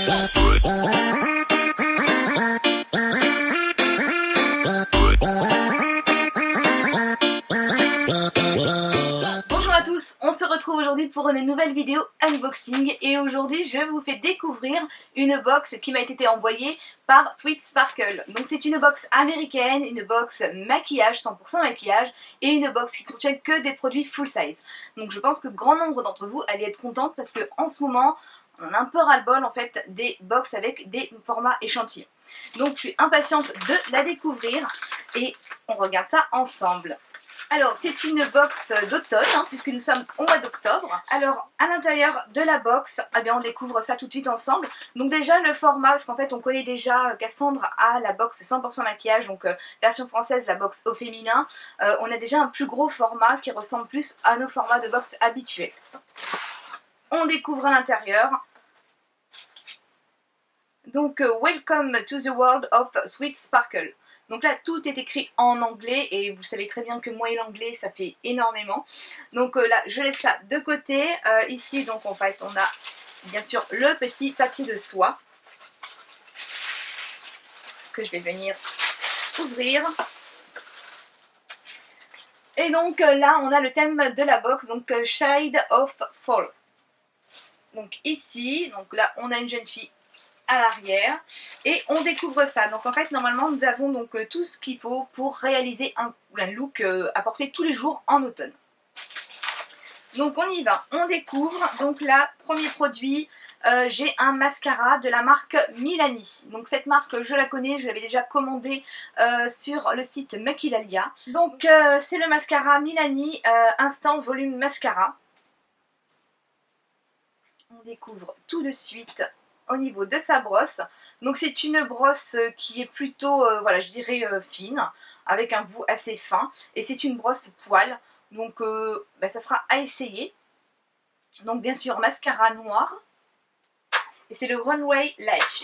Bonjour à tous, on se retrouve aujourd'hui pour une nouvelle vidéo unboxing et aujourd'hui je vous fais découvrir une box qui m'a été envoyée par Sweet Sparkle. Donc c'est une box américaine, une box maquillage, 100% maquillage et une box qui contient que des produits full size. Donc je pense que grand nombre d'entre vous allaient être contents parce que en ce moment on a un peu ras-le-bol en fait des box avec des formats échantillons. Donc je suis impatiente de la découvrir et on regarde ça ensemble. Alors c'est une box d'automne puisque nous sommes au mois d'octobre. Alors à l'intérieur de la box, eh bien, on découvre ça tout de suite ensemble. Donc déjà le format, parce qu'en fait on connaît déjà Cassandre a la box 100% maquillage, donc version française, la box au féminin. On a déjà un plus gros format qui ressemble plus à nos formats de box habituels. On découvre à l'intérieur. Donc Welcome to the world of Sweet Sparkle. Donc là tout est écrit en anglais et vous savez très bien que moi et l'anglais ça fait énormément. Donc là je laisse ça de côté. Ici donc en fait on a bien sûr le petit papier de soie que je vais venir ouvrir. Et donc là on a le thème de la box, donc Shade of Fall. Donc ici, donc là on a une jeune fille à l'arrière et on découvre ça. Donc en fait normalement nous avons donc tout ce qu'il faut pour réaliser un look à porter tous les jours en automne. Donc on y va, on découvre. Donc là premier produit, j'ai un mascara de la marque Milani. Donc cette marque je la connais, je l'avais déjà commandé sur le site Maquillalia. Donc c'est le mascara Milani Instant Volume Mascara. On découvre tout de suite au niveau de sa brosse. Donc c'est une brosse qui est plutôt, voilà, je dirais fine, avec un bout assez fin. Et c'est une brosse poil, donc ça sera à essayer. Donc bien sûr, mascara noir. Et c'est le Runway Lash.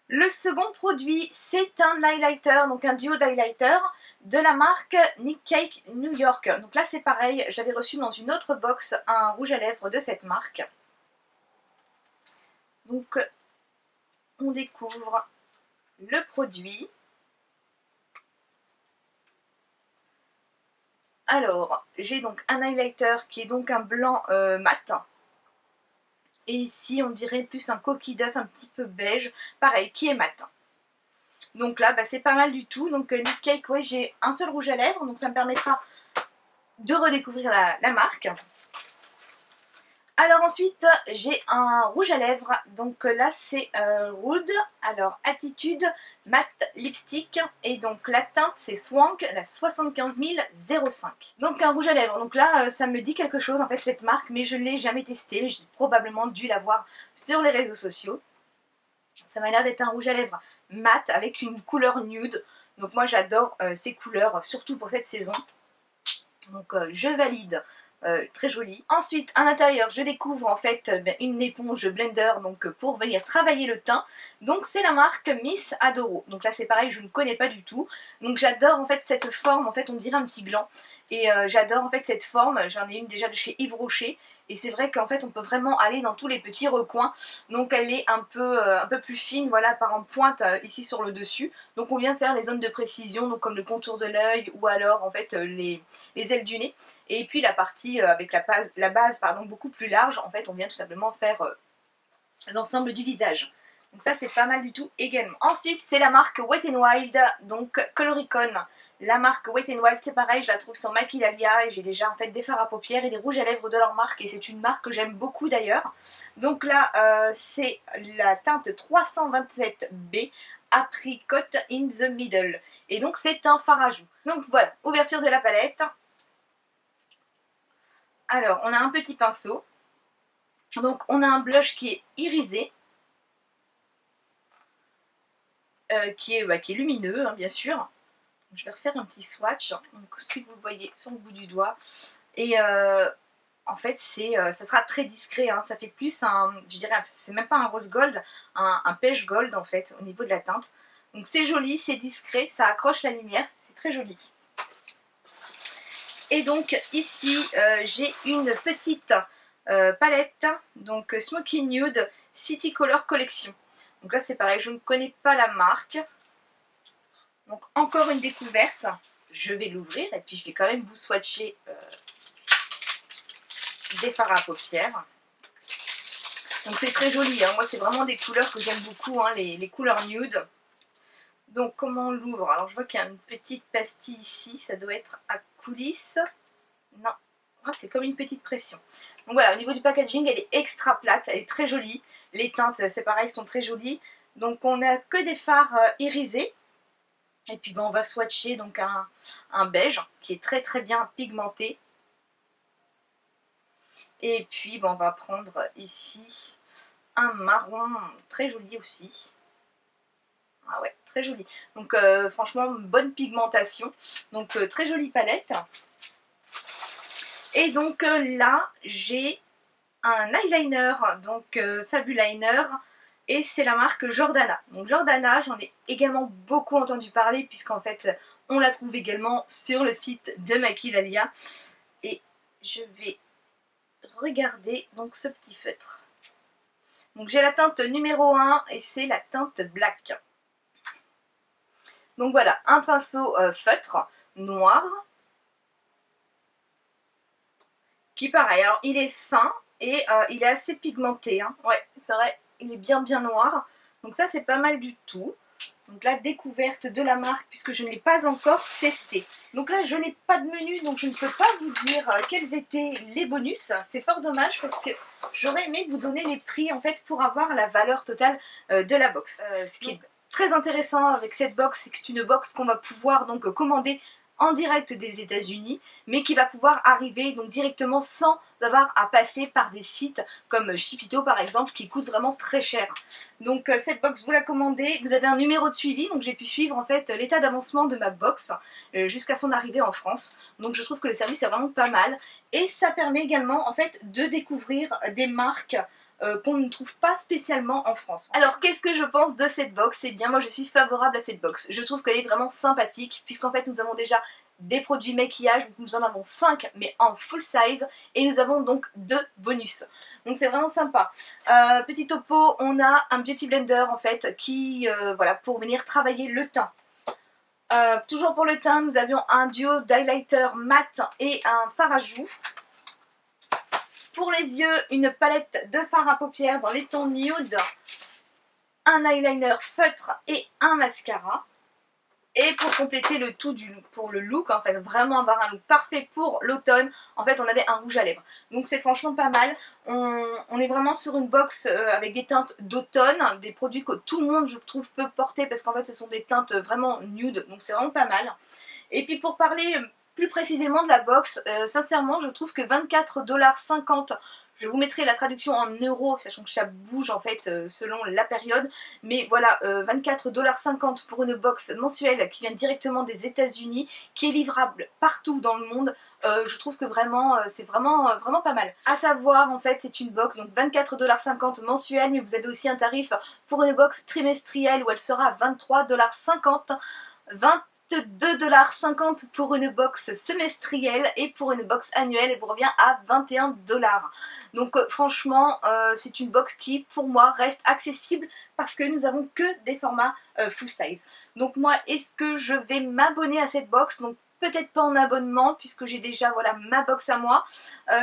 Le second produit, c'est un highlighter, donc un duo d'highlighter de la marque Nick Cake New York. Donc là c'est pareil, j'avais reçu dans une autre box un rouge à lèvres de cette marque. Donc on découvre le produit. Alors j'ai donc un highlighter qui est donc un blanc mat. Et ici on dirait plus un coquille d'œuf un petit peu beige, pareil qui est mat. Donc là c'est pas mal du tout. Donc Nick Cake, ouais, j'ai un seul rouge à lèvres, donc ça me permettra de redécouvrir la marque. Alors ensuite j'ai un rouge à lèvres, donc là c'est Rude, alors Attitude Matte Lipstick, et donc la teinte c'est Swank, la 75005. Donc un rouge à lèvres, donc là ça me dit quelque chose en fait cette marque, mais je ne l'ai jamais testé, mais j'ai probablement dû la voir sur les réseaux sociaux. Ça m'a l'air d'être un rouge à lèvres mat avec une couleur nude, donc moi j'adore ces couleurs, surtout pour cette saison, donc je valide. Très joli. Ensuite à l'intérieur je découvre en fait une éponge blender, donc pour venir travailler le teint. Donc c'est la marque Miss Adoro. Donc là c'est pareil, je ne connais pas du tout. Donc j'adore en fait cette forme, en fait on dirait un petit gland. Et j'adore en fait cette forme, j'en ai une déjà de chez Yves Rocher. Et c'est vrai qu'en fait on peut vraiment aller dans tous les petits recoins. Donc elle est un peu plus fine, voilà, par en pointe ici sur le dessus. Donc on vient faire les zones de précision, donc comme le contour de l'œil ou alors en fait les ailes du nez. Et puis la partie avec la base beaucoup plus large, en fait on vient tout simplement faire l'ensemble du visage. Donc ça c'est pas mal du tout également. Ensuite c'est la marque Wet n Wild, donc Coloricon. La marque Wet n Wild c'est pareil, je la trouve sur Maquillalia et j'ai déjà en fait des fards à paupières et des rouges à lèvres de leur marque et c'est une marque que j'aime beaucoup d'ailleurs. Donc là c'est la teinte 327B Apricot in the Middle et donc c'est un fard à joues. Donc voilà, ouverture de la palette. Alors on a un petit pinceau, donc on a un blush qui est irisé, qui est lumineux bien sûr. Je vais refaire un petit swatch, donc si vous le voyez sur le bout du doigt. Et en fait ça sera très discret, ça fait plus je dirais, c'est même pas un rose gold, un pêche gold en fait au niveau de la teinte. Donc c'est joli, c'est discret, ça accroche la lumière, c'est très joli. Et donc ici j'ai une petite palette, donc Smoky Nude City Color Collection. Donc là c'est pareil, je ne connais pas la marque. Donc encore une découverte. Je vais l'ouvrir et puis je vais quand même vous swatcher des fards à paupières. Donc c'est très joli, hein. Moi c'est vraiment des couleurs que j'aime beaucoup, hein, les couleurs nude. Donc comment on l'ouvre? Alors je vois qu'il y a une petite pastille ici, ça doit être à coulisses. Non, ah, c'est comme une petite pression. Donc voilà, au niveau du packaging, elle est extra plate, elle est très jolie. Les teintes, c'est pareil, sont très jolies. Donc on n'a que des fards irisés. Et puis on va swatcher donc un beige qui est très très bien pigmenté. Et puis on va prendre ici un marron très joli aussi. Ah ouais, très joli. Donc franchement, bonne pigmentation. Donc très jolie palette. Et donc là, j'ai un eyeliner, donc Fabuliner. Et c'est la marque Jordana. Donc Jordana, j'en ai également beaucoup entendu parler puisqu'en fait, on la trouve également sur le site de Maquillalia. Et je vais regarder donc ce petit feutre. Donc j'ai la teinte numéro 1 et c'est la teinte Black. Donc voilà, un pinceau feutre noir. Qui pareil, alors il est fin et il est assez pigmenté. Hein. Ouais, c'est vrai. Il est bien noir, donc ça c'est pas mal du tout. Donc la découverte de la marque puisque je ne l'ai pas encore testé. Donc là je n'ai pas de menu, donc je ne peux pas vous dire quels étaient les bonus. C'est fort dommage parce que j'aurais aimé vous donner les prix en fait pour avoir la valeur totale de la box. Ce qui est très intéressant avec cette box, c'est que c'est une box qu'on va pouvoir donc commander en direct des États-Unis, mais qui va pouvoir arriver donc directement sans avoir à passer par des sites comme Shipito par exemple, qui coûtent vraiment très cher. Donc cette box vous la commandez, vous avez un numéro de suivi, donc j'ai pu suivre en fait l'état d'avancement de ma box jusqu'à son arrivée en France. Donc je trouve que le service est vraiment pas mal et ça permet également en fait de découvrir des marques qu'on ne trouve pas spécialement en France. Alors qu'est-ce que je pense de cette box? Eh bien moi je suis favorable à cette box. Je trouve qu'elle est vraiment sympathique puisqu'en fait nous avons déjà des produits maquillage, donc nous en avons 5 mais en full size et nous avons donc 2 bonus. Donc c'est vraiment sympa. Petit topo, on a un beauty blender en fait qui, voilà, pour venir travailler le teint. Toujours pour le teint, nous avions un duo d'highlighter mat et un fard à joues. Pour les yeux, une palette de fard à paupières dans les tons nude, un eyeliner feutre et un mascara. Et pour compléter le tout pour le look, en fait, vraiment avoir un look parfait pour l'automne, en fait, on avait un rouge à lèvres. Donc c'est franchement pas mal. On est vraiment sur une box avec des teintes d'automne, des produits que tout le monde, je trouve, peut porter parce qu'en fait, ce sont des teintes vraiment nude. Donc c'est vraiment pas mal. Et puis pour parler plus précisément de la box, sincèrement je trouve que 24,50 $, je vous mettrai la traduction en euros, sachant que ça bouge en fait selon la période, mais voilà, 24,50 $ pour une box mensuelle qui vient directement des États-Unis, qui est livrable partout dans le monde. Je trouve que vraiment c'est vraiment pas mal. À savoir en fait c'est une box donc 24,50 $ mensuelle, mais vous avez aussi un tarif pour une box trimestrielle où elle sera à 23,50 $, 22,50 $ pour une box semestrielle et pour une box annuelle elle vous revient à 21 $. Donc franchement c'est une box qui pour moi reste accessible parce que nous avons que des formats full size. Donc moi est-ce que je vais m'abonner à cette box? Donc peut-être pas en abonnement puisque j'ai déjà voilà ma box à moi.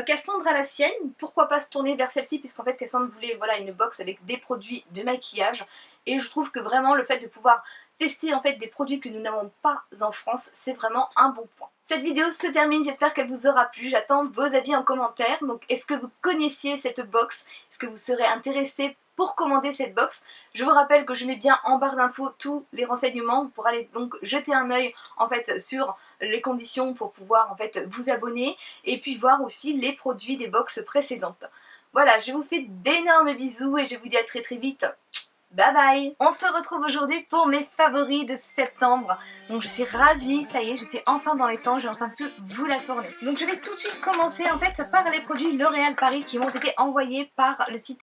Cassandre a la sienne, pourquoi pas se tourner vers celle-ci puisqu'en fait Cassandre voulait voilà une box avec des produits de maquillage et je trouve que vraiment le fait de pouvoir tester en fait des produits que nous n'avons pas en France, c'est vraiment un bon point. Cette vidéo se termine, j'espère qu'elle vous aura plu, j'attends vos avis en commentaire. Donc est-ce que vous connaissiez cette box? Est-ce que vous serez intéressé pour commander cette box? Je vous rappelle que je mets bien en barre d'infos tous les renseignements pour aller donc jeter un œil en fait sur les conditions pour pouvoir en fait vous abonner et puis voir aussi les produits des box précédentes. Voilà, je vous fais d'énormes bisous et je vous dis à très vite. Bye bye. On se retrouve aujourd'hui pour mes favoris de septembre. Donc je suis ravie, ça y est, je suis enfin dans les temps, j'ai enfin pu vous la tourner. Donc je vais tout de suite commencer en fait par les produits L'Oréal Paris qui m'ont été envoyés par le site